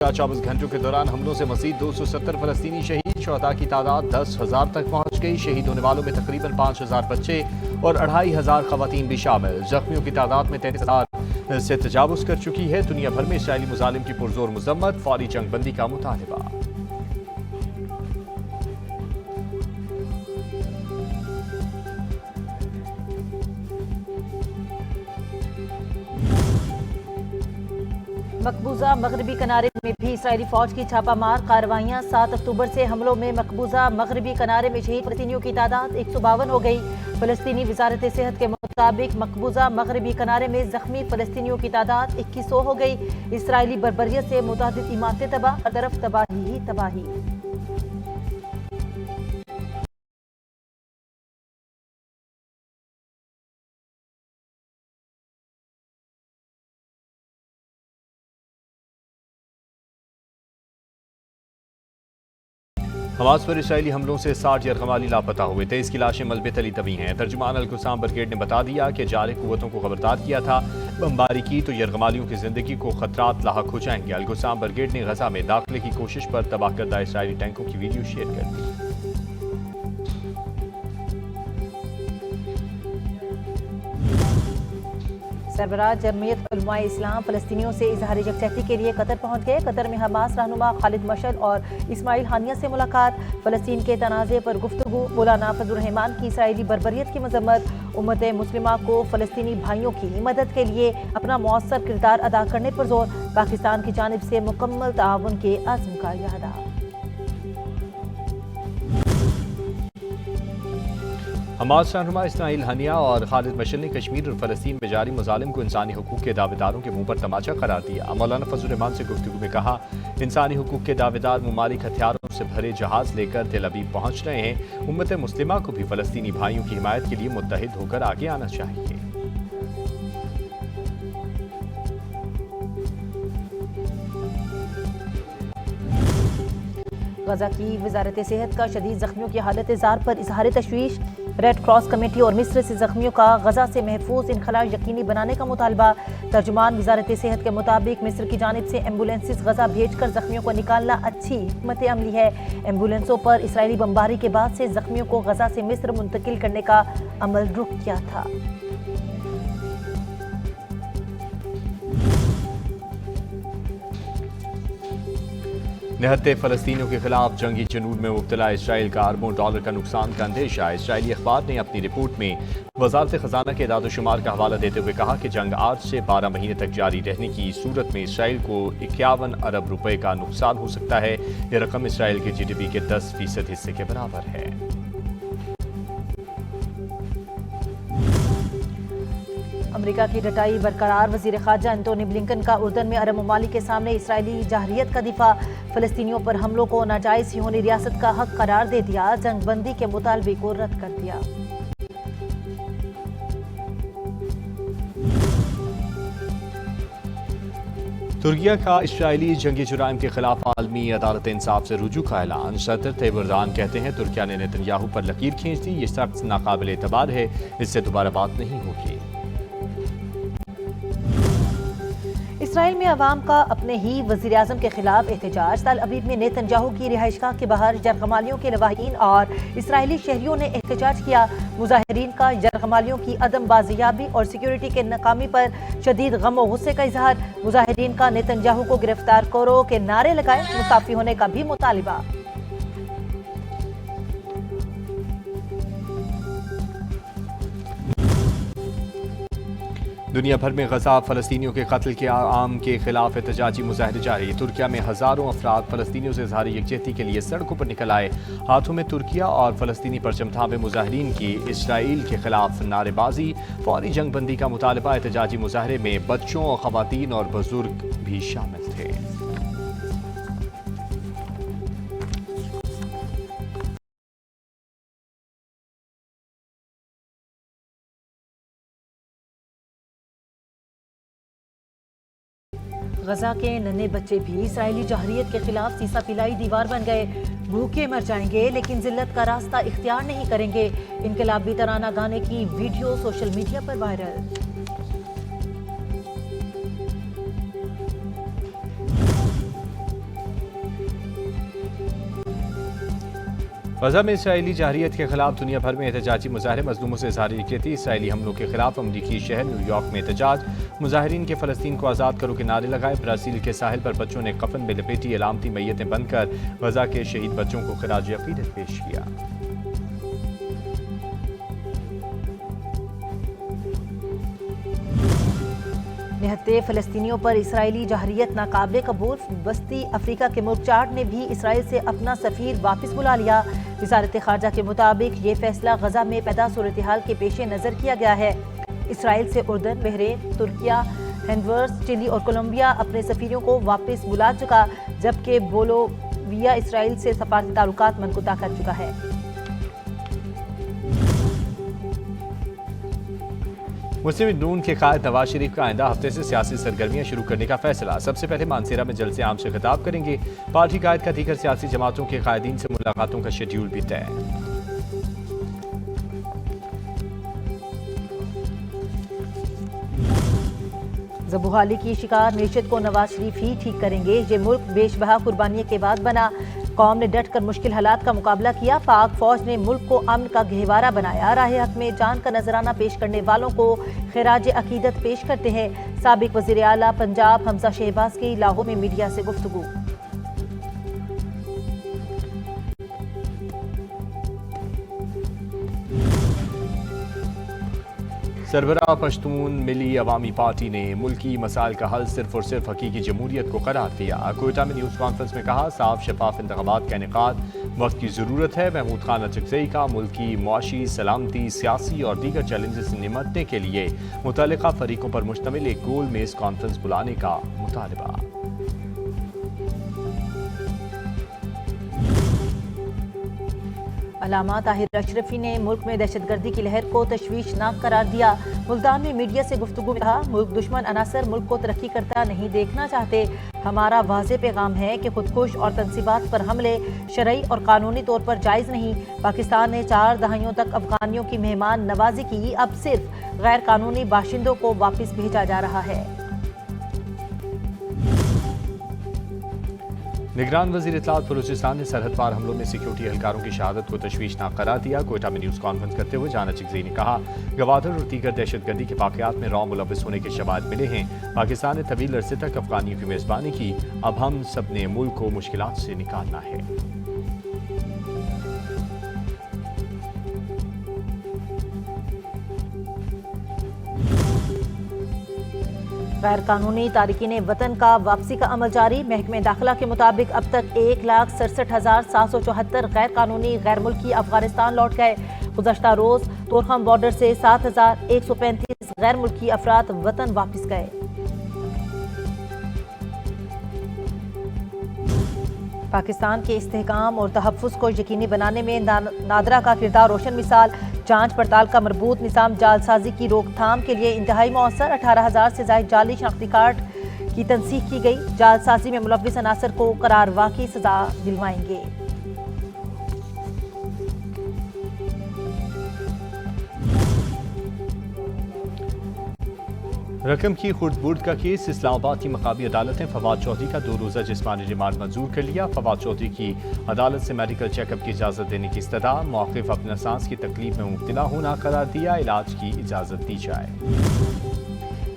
24 घंटों के दौरान हमलों से मजीद 270 फलस्तीनी शहीद, शुहदा की तादाद 10,000 तक पहुंच गई। शहीद होने वालों में तकरीबन 5,000 बच्चे और 2,500 खवातीन भी शामिल। जख्मियों की तादाद में 33,000 से तजावुज कर चुकी है। दुनिया भर में इसराइली मुजालिम की पुरजोर मजम्मत, फौरी जंग बंदी का मुतालबा। मकबूजा मगरबी किनारे में भी इसराइली फौज की छापामार कार्रवाइयां। 7 अक्टूबर से हमलों में मकबूजा मगरबी किनारे में शहीद फलस्तीनियों की तादाद 152 हो गई। फलस्तीनी वजारत सेहत के मुताबिक मकबूजा मगरबी किनारे में जख्मी फलस्तीनियों की तादाद 2100 हो गई। इसराइली बर्बरियत से मुतअद्दिद इमारतें तबाह, हर तरफ तबाही ही तबाही। हमास पर इसराइली हमलों से 60 यरगमाली लापता हुए, 23 की लाशें मलबे तली दबी हैं। तर्जुमान अल-कुसाम ब्रिगेड ने बता दिया कि जारह कुव्वतों को खबरदार किया था, बमबारी की तो यरगमालियों की जिंदगी को खतरात लाहक हो जाएंगे। अल-कुसाम ब्रिगेड ने गजा में दाखिले की कोशिश पर तबाह करदा इसराइली टैंकों की वीडियो शेयर कर दी। सरबराह जमयत उलमाए इस्लाम फलस्तीनियों से इजहार यकजहती के लिए कतर पहुंच गए। कतर में हमास रहनुमा खालिद मशअल और इस्माइल हानिया से मुलाकात। फलस्तीन के तनाज़े पर गुफ्तगू। मौलाना फजलुर रहमान की इसराइली बर्बरियत की मजम्मत। उम्मत मुस्लिमा को फलस्तीनी भाइयों की मदद के लिए अपना मौसर किरदार अदा करने पर जोर। पाकिस्तान की जानिब से मुकम्मल ताउन के अज़्म का इरादा। हमास रहनुमा इस्माइल हानिया और खालिद मशअल ने कश्मीर और फलस्तीन में जारी मुजालिम को इंसानी हुकूक के दावेदारों के मुंह पर तमाचा करार दिया। मौलाना फजलुर रहमान से गुफ्तगू में कहा, इंसानी हुकूक के दावेदार मुमालिक हथियारों से भरे जहाज लेकर तेल अवीव पहुंच रहे हैं। उम्मत मुस्लिमा को भी फलस्तीनी भाइयों की हिमायत के लिए मुत्तहिद होकर आगे आना चाहिए। गजा की वजारत सेहत का शदीद जख्मियों की हालत जार पर इजहार तशवीश। रेड क्रॉस कमेटी और मिस्र से जख्मियों का गजा से महफूज इनखला यकीनी बनाने का मुतालबा। तर्जुमान वजारत सेहत के मुताबिक मिस्र की जानिब से एम्बुलेंसेज गजा भेजकर जख्मियों को निकालना अच्छी हिकमत अमली है। एम्बुलेंसों पर इसराइली बमबारी के बाद से जख्मियों को गजा से मिस्र मुंतकिल करने का अमल रुक गया था। निहत्ते फलस्तीनियों के खिलाफ जंगी जनून में मुब्तला इसराइल का अरबों डॉलर का नुकसान का अंदेशा। इसराइली अखबार ने अपनी रिपोर्ट में वजारत खजाना के इदाद-ओ-शुमार का हवाला देते हुए कहा कि जंग आज से 12 महीने तक जारी रहने की सूरत में इसराइल को 51 अरब रुपए का नुकसान हो सकता है। यह रकम इसराइल के GDP के 10% हिस्से के बराबर है। अमेरिका की डटाई बरकरार। वजीर खारजा एंटोनी ब्लिंकन का उर्दन में अरब ममालिक के सामने इसराइली जाहरियत का दिफा। फलस्तीनियों पर हमलों को नाजायज सियोनी रियासत का हक करार दे दिया। जंग बंदी के मुतालबे को रद्द कर दिया। तुर्किया का इसराइली जंगी जुराइम के खिलाफ आलमी अदालत इंसाफ से रुजू का ऐलान। सदर तैयब एर्दोगान कहते हैं, तुर्किया ने नेतन्याहू पर लकीर खींच दी। ये सख्त नाकाबिल एतबार है, इससे दोबारा बात नहीं होगी। इसराइल में अवाम का अपने ही वज़ीर आज़म के खिलाफ एहतजाज। तल अवीव में नेतन्याहू की रिहाइशगाह के बाहर यरगमालियों के लवाहीन और इसराइली शहरियों ने एहतजाज किया। मुजाहिरीन का यरगमालियों की अदम बाजियाबी और सिक्योरिटी के नाकामी पर शदीद गम और गुस्से का इजहार। मुजाहिरीन का नेतन्याहू को गिरफ्तार करो के नारे लगाए, मुसाफी होने का भी मुतालिबा। दुनिया भर में गजा फलस्तीनियों के कत्ल के आम के खिलाफ एहतजाजी मुजाहरे जारी। तुर्किया में हजारों अफराद फलस्तीनियों से इजहार यकजहती के लिए सड़कों पर निकल आए। हाथों में तुर्किया और फलस्तीनी परचम थामे मुजाहिरीन की इसराइल के खिलाफ नारेबाजी, फौरी जंग बंदी का मुतालबा। एहतजाजी मुजाहरे में बच्चों और खवातीन और बुजुर्ग भी शामिल थे। गजा के नन्हे बच्चे भी इसराइली जाहरियत के खिलाफ सीसा पिलाई दीवार बन गए। भूखे मर जाएंगे लेकिन जिल्लत का रास्ता इख्तियार नहीं करेंगे। इनकलाबी तराना गाने की वीडियो सोशल मीडिया पर वायरल। غزہ میں اسرائیلی جارحیت کے خلاف دنیا بھر میں احتجاجی مظاہرے، مظلوموں سے اظہار یکجہتی، اسرائیلی حملوں کے خلاف امریکی شہر نیو یارک میں احتجاج، مظاہرین کے فلسطین کو آزاد کرو کے نعرے لگائے، برازیل کے ساحل پر بچوں نے کفن میں لپیٹی علامتی میتیں بن کر غزہ کے شہید بچوں کو خراج عقیدت پیش کیا۔ نہتے فلسطینیوں پر اسرائیلی جارحیت ناقابل قبول، وسطی افریقہ کے ملک چاڈ نے بھی اسرائیل سے اپنا سفیر واپس بلا لیا۔ وزارت خارجہ کے مطابق یہ فیصلہ غزہ میں پیدا صورتحال کے پیش نظر کیا گیا ہے۔ اسرائیل سے اردن، بحرین، ترکیہ، ہنڈورس، چلی اور کولمبیا اپنے سفیروں کو واپس بلا چکا، جبکہ بولیویا اسرائیل سے سفارتی تعلقات منقطع کر چکا ہے۔ مسلم لیگ نون کے قائد نواز شریف کا آئندہ ہفتے سے سیاسی سرگرمیاں شروع کرنے کا فیصلہ، سب سے پہلے مانسہرہ میں جلسے عام سے خطاب کریں گے۔ پارٹی قائد کا دیگر سیاسی جماعتوں کے قائدین سے ملاقاتوں کا شیڈیول بھی طے۔ زبوحالی کی شکار معیشت کو نواز شریف ہی ٹھیک کریں گے، یہ ملک بیش بہا قربانی کے بعد بنا، قوم نے ڈٹ کر مشکل حالات کا مقابلہ کیا، پاک فوج نے ملک کو امن کا گہوارہ بنایا، راہ حق میں جان کا نذرانہ پیش کرنے والوں کو خراج عقیدت پیش کرتے ہیں۔ سابق وزیر اعلیٰ پنجاب حمزہ شہباز کی لاہور میں میڈیا سے گفتگو۔ سربراہ پشتون ملی عوامی پارٹی نے ملکی مسائل کا حل صرف اور صرف حقیقی جمہوریت کو قرار دیا۔ کوئٹہ میں نیوز کانفرنس میں کہا، صاف شفاف انتخابات کا انعقاد وقت کی ضرورت ہے۔ محمود خان اچکزئی کا ملکی معاشی، سلامتی، سیاسی اور دیگر چیلنجز سے نمٹنے کے لیے متعلقہ فریقوں پر مشتمل ایک گول میز کانفرنس بلانے کا مطالبہ۔ علامہ طاہر اشرفی نے ملک میں دہشت گردی کی لہر کو تشویشناک قرار دیا۔ ملتان میں میڈیا سے گفتگو میں کہا، ملک دشمن عناصر ملک کو ترقی کرتا نہیں دیکھنا چاہتے۔ ہمارا واضح پیغام ہے کہ خودکش اور تنصیبات پر حملے شرعی اور قانونی طور پر جائز نہیں۔ پاکستان نے 4 دہائیوں تک افغانیوں کی مہمان نوازی کی، اب صرف غیر قانونی باشندوں کو واپس بھیجا جا رہا ہے۔ نگران وزیر اطلاعات بلوچستان نے سرحد پار حملوں میں سیکیورٹی اہلکاروں کی شہادت کو تشویشناک قرار دیا۔ کوئٹہ میں نیوز کانفرنس کرتے ہوئے جان اچکزئی نے کہا، گوادر اور دیگر دہشت گردی کے واقعات میں ملوث ہونے کے شواہد ملے ہیں۔ پاکستان نے طویل عرصے تک افغانیوں کی میزبانی کی، اب ہم سب نے ملک کو مشکلات سے نکالنا ہے۔ غیر قانونی تارکین وطن کا واپسی کا عمل جاری۔ محکمہ داخلہ کے مطابق اب تک 1,67,774 غیر قانونی غیر ملکی افغانستان لوٹ گئے۔ گزشتہ روز تورخم بارڈر سے 7,135 غیر ملکی افراد وطن واپس گئے۔ پاکستان کے استحکام اور تحفظ کو یقینی بنانے میں نادرا کا کردار روشن مثال۔ جانچ پڑتال کا مربوط نظام جعل سازی کی روک تھام کے لیے انتہائی مؤثر، 18,000 سے زائد جعلی شناختی کارڈ کی تنسیخ کی گئی۔ جعل سازی میں ملوث عناصر کو قرار واقعی سزا دلوائیں گے۔ رقم کی خرد برد کا کیس، اسلام آباد کی مقامی عدالت نے فواد چودھری کا 2 روزہ جسمانی ریمانڈ منظور کر لیا۔ فواد چودھری کی عدالت سے میڈیکل چیک اپ کی اجازت دینے کی استدعا، موقف اپنا سانس کی تکلیف میں مبتلا ہونا قرار دیا، علاج کی اجازت دی جائے۔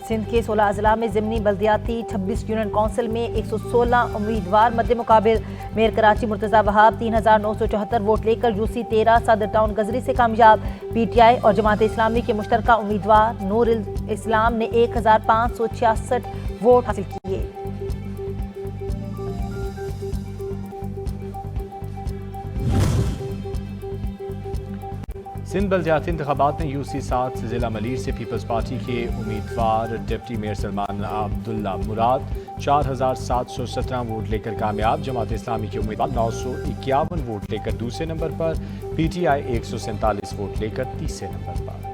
سندھ کے 16 اضلاع میں ضمنی بلدیاتی 26 یونین کونسل میں 116 امیدوار مد مقابل۔ میئر کراچی مرتضی وہاب 3,974 ووٹ لے کر یوسی 13 صدر ٹاؤن گزری سے کامیاب۔ پی ٹی آئی اور جماعت اسلامی کے مشترکہ امیدوار نور الاسلام نے 1,566 ووٹ حاصل کیے۔ سندھ بلدیاتی انتخابات میں یو سی 7 ضلع ملیر سے پیپلز پارٹی کے امیدوار ڈپٹی میئر سلمان عبداللہ مراد 4,717 ووٹ لے کر کامیاب۔ جماعت اسلامی کے امیدوار 951 ووٹ لے کر دوسرے number per, P T I 147 vote لے کر تیسرے نمبر پر۔